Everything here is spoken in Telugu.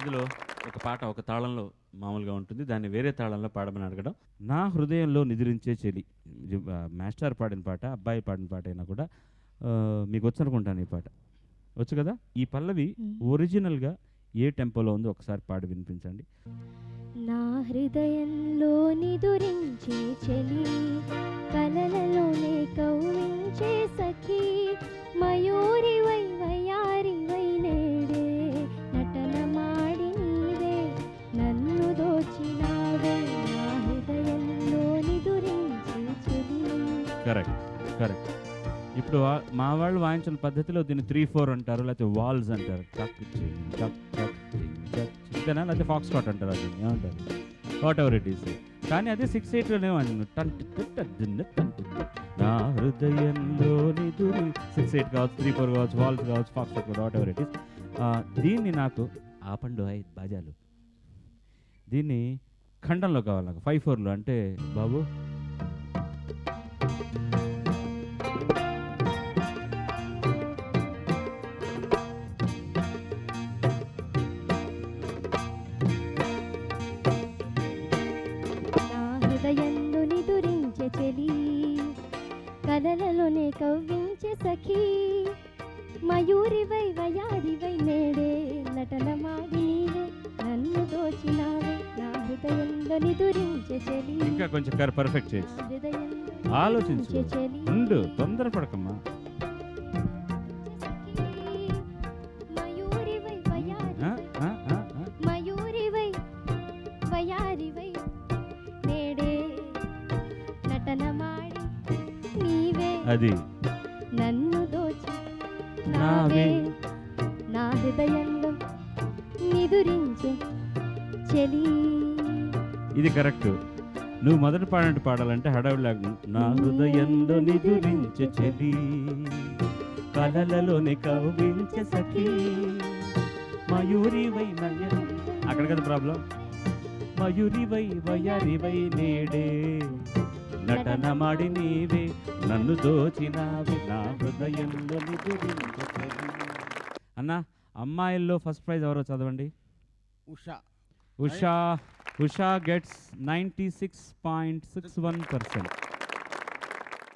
ఇందులో ఒక పాట ఒక తాళంలో మామూలుగా ఉంటుంది, దాన్ని వేరే తాళంలో పాడమని అడగడం. నా హృదయంలో నిద్రించే చెలి మాస్టర్ పాడిన పాట, అబ్బాయి పాడిన పాట అయినా కూడా మీకు వచ్చు అనుకుంటాను. ఈ పాట వచ్చు కదా. ఈ పల్లవి ఒరిజినల్గా ఏ టెంపోలో ఉందో ఒకసారి పాడి వినిపించండి. నా హృదయంలో నిదురించే చెలి, కలలలోనే కౌవించే సఖీ, మయూరివై వయారివై నేడే, నటన మాడి నీవే నన్ను దోచినావే, నా హృదయంలో నిదురించే చెలి. Correct correct. ఇప్పుడు మా వాళ్ళు వాయించిన పద్ధతిలో దీన్ని 3/4 అంటారు, లేకపోతే వాల్స్ అంటారు, ఇంతేనా, లేకపోతే ఫాక్స్ కాట్ అంటారు, అది ఏమంటారు, వాట్ ఎవర్ ఇట్ ఈస్. కానీ అది 6/8లోనే నా హృదయంలో నిదురి 6/8 కావచ్చు, 3/4 కావచ్చు, వాల్స్ కావచ్చు, fox cot, whatever it is. దీన్ని నాకు ఆపండు బాజాలు, దీన్ని ఖండంలో కావాలి నాకు, 5/4లో. అంటే బాబు హృదయంలో నిదురించే చెలి, కలలలోనే కవ్వించే సఖీ, మయూరివై వయారివై నేడే, నటన మాడి నీవే నన్ను దోచినావే, నా హృదయంలో నిదురించే చెలి. ఇంకా కొంచెం పర్ఫెక్ట్ చేసి ఆలోచించు, ఉండు, తొందరపడకమ్మా. మయూరివై వయారివై నేడే, నటన మాడి నీవే అది నన్ను దోచి నావే, నా హృదయంలో నిదురించే చెలి. ఇది కరెక్ట్. నువ్వు మొదటి పాడినట్టు పాడాలంటే హడావిడిలాగా, నా హృదయంలో నిదురించే చెలి, కలలలోనే కవ్వించే సఖీ, మయూరివై నయ్యరి, అక్కడ కదా ప్రాబ్లం, మయూరివై వయారివై నేడే, నటన మాడి నీవే నన్ను దోచినావే, నా హృదయంలో నిదురించే చెలి. అన్న, అమ్మాయిల్లో ఫస్ట్ ప్రైజ్ ఎవరో చదవండి. ఉషా. ఉషా గెట్స్ 96.61%.